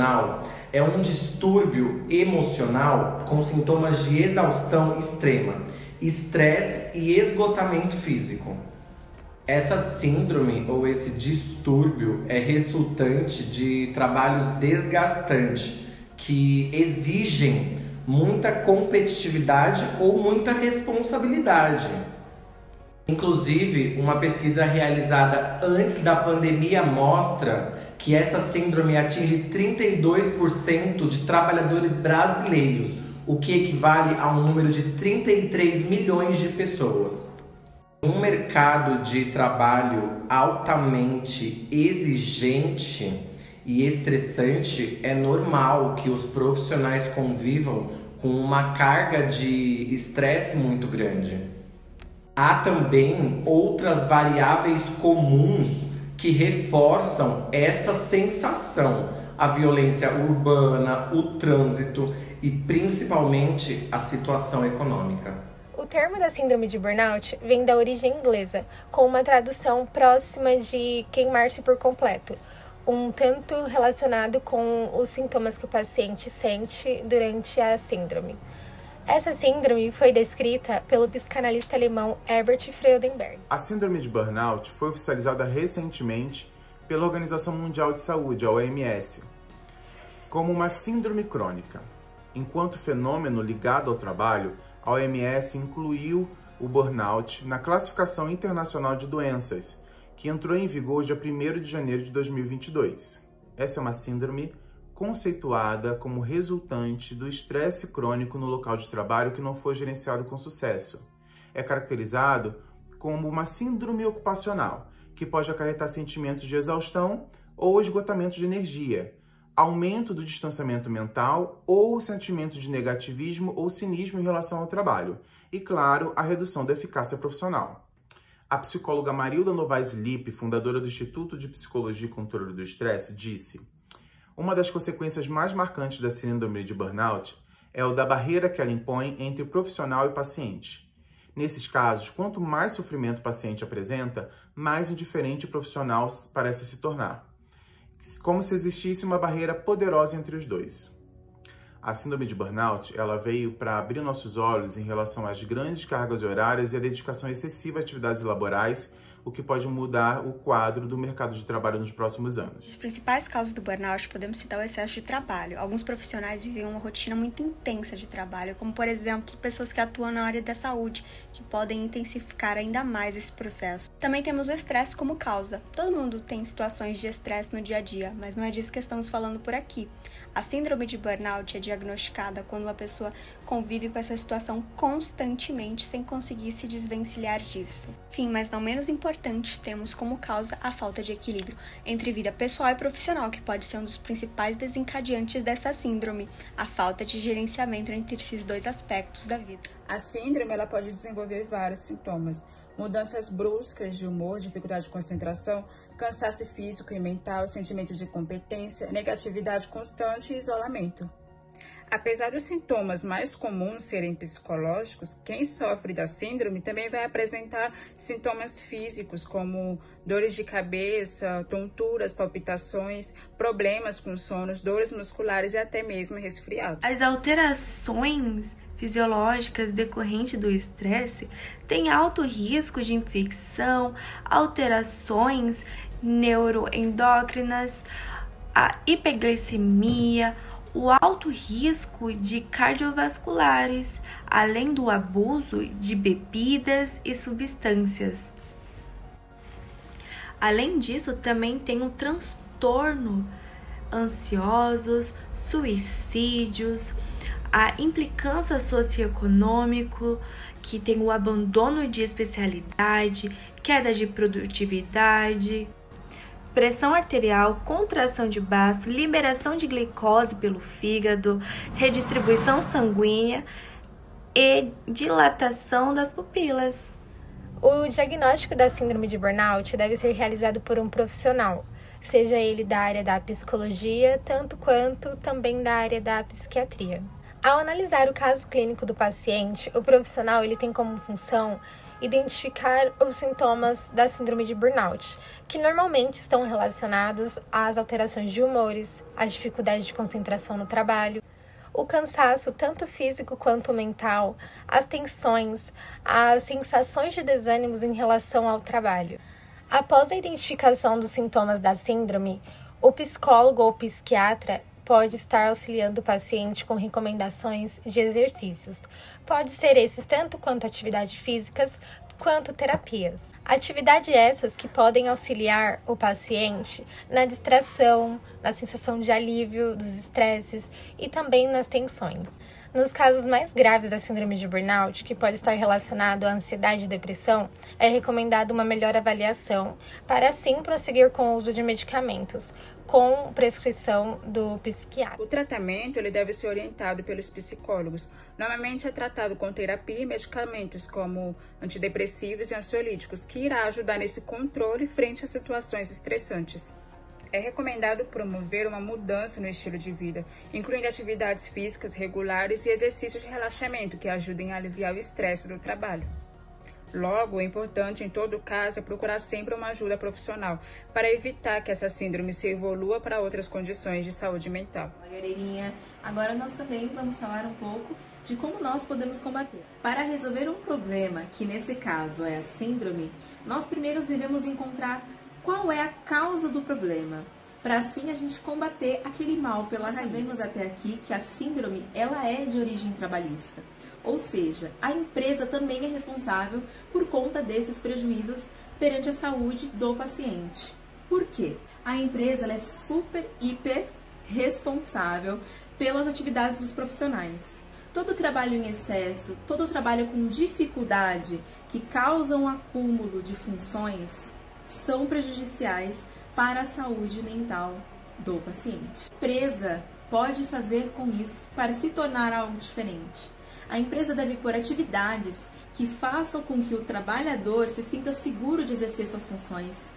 emocional é um distúrbio emocional com sintomas de exaustão extrema, estresse e esgotamento físico. Essa síndrome ou esse distúrbio é resultante de trabalhos desgastantes que exigem muita competitividade ou muita responsabilidade. Inclusive, uma pesquisa realizada antes da pandemia mostra que essa síndrome atinge 32% de trabalhadores brasileiros, o que equivale a um número de 33 milhões de pessoas. Um mercado de trabalho altamente exigente e estressante, é normal que os profissionais convivam com uma carga de estresse muito grande. Há também outras variáveis comuns que reforçam essa sensação: a violência urbana, o trânsito e principalmente a situação econômica. O termo da síndrome de burnout vem da origem inglesa, com uma tradução próxima de queimar-se por completo, um tanto relacionado com os sintomas que o paciente sente durante a síndrome. Essa síndrome foi descrita pelo psicanalista alemão Herbert Freudenberg. A síndrome de burnout foi oficializada recentemente pela Organização Mundial de Saúde, a OMS, como uma síndrome crônica. Enquanto fenômeno ligado ao trabalho, a OMS incluiu o burnout na Classificação Internacional de Doenças, que entrou em vigor dia 1º de janeiro de 2022. Essa é uma síndrome conceituada como resultante do estresse crônico no local de trabalho que não foi gerenciado com sucesso. É caracterizado como uma síndrome ocupacional, que pode acarretar sentimentos de exaustão ou esgotamento de energia, aumento do distanciamento mental ou sentimento de negativismo ou cinismo em relação ao trabalho e, claro, a redução da eficácia profissional. A psicóloga Marilda Novaes Lippe, fundadora do Instituto de Psicologia e Controle do Estresse, disse: uma das consequências mais marcantes da síndrome de burnout é o da barreira que ela impõe entre o profissional e o paciente. Nesses casos, quanto mais sofrimento o paciente apresenta, mais indiferente o profissional parece se tornar, como se existisse uma barreira poderosa entre os dois. A síndrome de burnout, ela veio para abrir nossos olhos em relação às grandes cargas horárias e a dedicação excessiva a atividades laborais, o que pode mudar o quadro do mercado de trabalho nos próximos anos. As principais causas do burnout podemos citar o excesso de trabalho. Alguns profissionais vivem uma rotina muito intensa de trabalho, como, por exemplo, pessoas que atuam na área da saúde, que podem intensificar ainda mais esse processo. Também temos o estresse como causa. Todo mundo tem situações de estresse no dia a dia, mas não é disso que estamos falando por aqui. A síndrome de burnout é diagnosticada quando uma pessoa convive com essa situação constantemente sem conseguir se desvencilhar disso. Enfim, mas não menos importante, temos como causa a falta de equilíbrio entre vida pessoal e profissional, que pode ser um dos principais desencadeantes dessa síndrome, a falta de gerenciamento entre esses dois aspectos da vida. A síndrome ela pode desenvolver vários sintomas: mudanças bruscas de humor, dificuldade de concentração, cansaço físico e mental, sentimento de incompetência, negatividade constante e isolamento. Apesar dos sintomas mais comuns serem psicológicos, quem sofre da síndrome também vai apresentar sintomas físicos, como dores de cabeça, tonturas, palpitações, problemas com sonos, dores musculares e até mesmo resfriados. As alterações fisiológicas decorrentes do estresse têm alto risco de infecção, alterações neuroendócrinas, a hiperglicemia, o alto risco de cardiovasculares, além do abuso de bebidas e substâncias. Além disso, também tem o transtorno ansiosos, suicídios, a implicância socioeconômica, que tem o abandono de especialidade, queda de produtividade, pressão arterial, contração de baço, liberação de glicose pelo fígado, redistribuição sanguínea e dilatação das pupilas. O diagnóstico da síndrome de burnout deve ser realizado por um profissional, seja ele da área da psicologia, tanto quanto também da área da psiquiatria. Ao analisar o caso clínico do paciente, o profissional ele tem como função identificar os sintomas da síndrome de burnout, que normalmente estão relacionados às alterações de humores, à dificuldade de concentração no trabalho, o cansaço tanto físico quanto mental, as tensões, as sensações de desânimos em relação ao trabalho. Após a identificação dos sintomas da síndrome, o psicólogo ou psiquiatra pode estar auxiliando o paciente com recomendações de exercícios. Pode ser esses tanto quanto atividades físicas, quanto terapias. Atividades essas que podem auxiliar o paciente na distração, na sensação de alívio dos estresses e também nas tensões. Nos casos mais graves da síndrome de burnout, que pode estar relacionado à ansiedade e depressão, é recomendada uma melhor avaliação para assim prosseguir com o uso de medicamentos, com prescrição do psiquiatra. O tratamento ele deve ser orientado pelos psicólogos. Normalmente é tratado com terapia e medicamentos como antidepressivos e ansiolíticos, que irá ajudar nesse controle frente a situações estressantes. É recomendado promover uma mudança no estilo de vida, incluindo atividades físicas regulares e exercícios de relaxamento que ajudem a aliviar o estresse do trabalho. Logo, o importante em todo caso é procurar sempre uma ajuda profissional para evitar que essa síndrome se evolua para outras condições de saúde mental. Galerinha, agora nós também vamos falar um pouco de como nós podemos combater. Para resolver um problema, que nesse caso é a síndrome, nós primeiro devemos encontrar qual é a causa do problema, para assim a gente combater aquele mal pela raiz. Sabemos até aqui que a síndrome ela é de origem trabalhista, ou seja, a empresa também é responsável por conta desses prejuízos perante a saúde do paciente. Por quê? A empresa ela é super, hiper responsável pelas atividades dos profissionais. Todo trabalho em excesso, todo trabalho com dificuldade que causa um acúmulo de funções são prejudiciais para a saúde mental do paciente. A empresa pode fazer com isso para se tornar algo diferente. A empresa deve pôr atividades que façam com que o trabalhador se sinta seguro de exercer suas funções,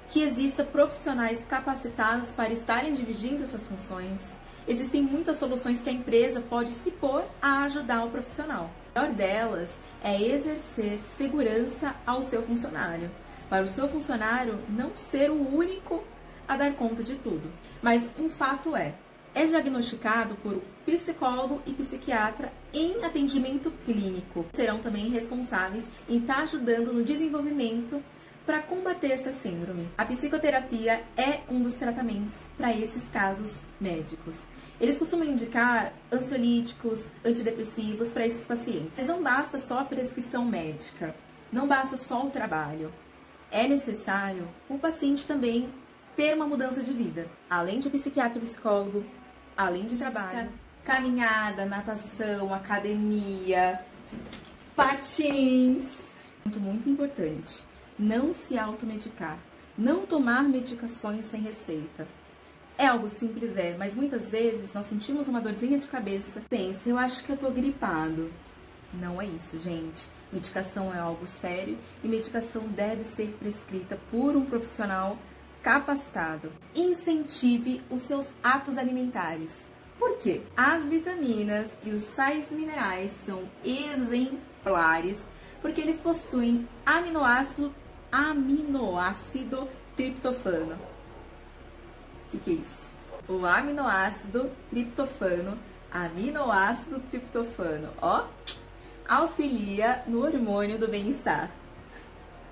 que existam profissionais capacitados para estarem dividindo essas funções. Existem muitas soluções que a empresa pode se pôr a ajudar o profissional. A maior delas é exercer segurança ao seu funcionário, para o seu funcionário não ser o único a dar conta de tudo. Mas um fato é diagnosticado por psicólogo e psiquiatra em atendimento clínico. Serão também responsáveis em estar ajudando no desenvolvimento para combater essa síndrome. A psicoterapia é um dos tratamentos para esses casos médicos. Eles costumam indicar ansiolíticos, antidepressivos para esses pacientes. Mas não basta só a prescrição médica, não basta só o trabalho. É necessário o paciente também ter uma mudança de vida, além de psiquiatra e psicólogo, além de trabalho, caminhada, natação, academia, patins. Muito importante, não se automedicar, não tomar medicações sem receita. É algo simples, mas muitas vezes nós sentimos uma dorzinha de cabeça, pensa, eu acho que eu tô gripado. Não é isso, gente. Medicação é algo sério e medicação deve ser prescrita por um profissional capacitado. Incentive os seus atos alimentares. Por quê? As vitaminas e os sais minerais são exemplares porque eles possuem aminoácido triptofano. O que é isso? O aminoácido triptofano, ó, auxilia no hormônio do bem-estar.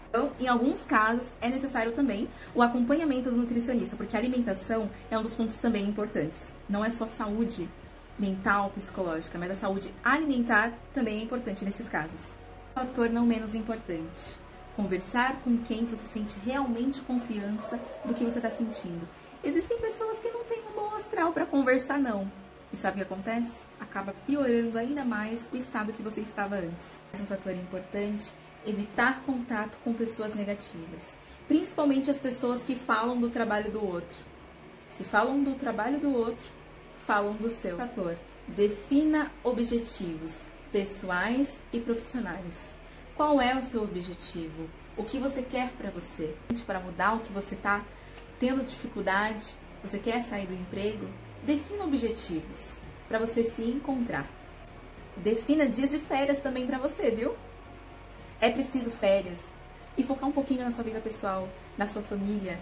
Então, em alguns casos, é necessário também o acompanhamento do nutricionista, porque a alimentação é um dos pontos também importantes. Não é só saúde mental, psicológica, mas a saúde alimentar também é importante nesses casos. Fator não menos importante, conversar com quem você sente realmente confiança do que você está sentindo. Existem pessoas que não têm um bom astral para conversar, não. E sabe o que acontece? Acaba piorando ainda mais o estado que você estava antes. Mais um fator importante, evitar contato com pessoas negativas. Principalmente as pessoas que falam do trabalho do outro. Se falam do trabalho do outro, falam do seu. Fator, defina objetivos pessoais e profissionais. Qual é o seu objetivo? O que você quer para você? Para mudar o que você está tendo dificuldade? Você quer sair do emprego? Defina objetivos para você se encontrar. Defina dias de férias também para você, viu? É preciso férias e focar um pouquinho na sua vida pessoal, na sua família.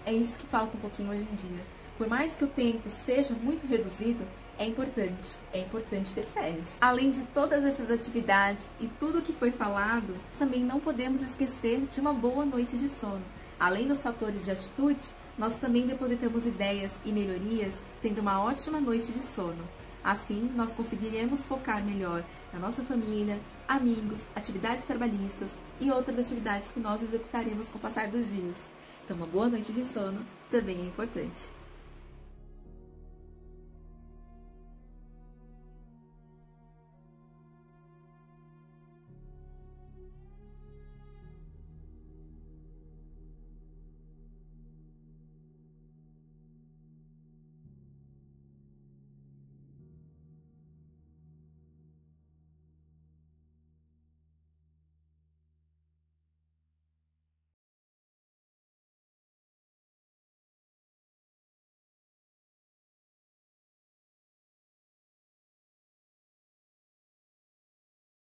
É isso que falta um pouquinho hoje em dia. Por mais que o tempo seja muito reduzido, é importante ter férias. Além de todas essas atividades e tudo que foi falado, também não podemos esquecer de uma boa noite de sono. Além dos fatores de atitude, nós também depositamos ideias e melhorias tendo uma ótima noite de sono. Assim, nós conseguiremos focar melhor na nossa família, amigos, atividades trabalhistas e outras atividades que nós executaremos com o passar dos dias. Então, uma boa noite de sono também é importante.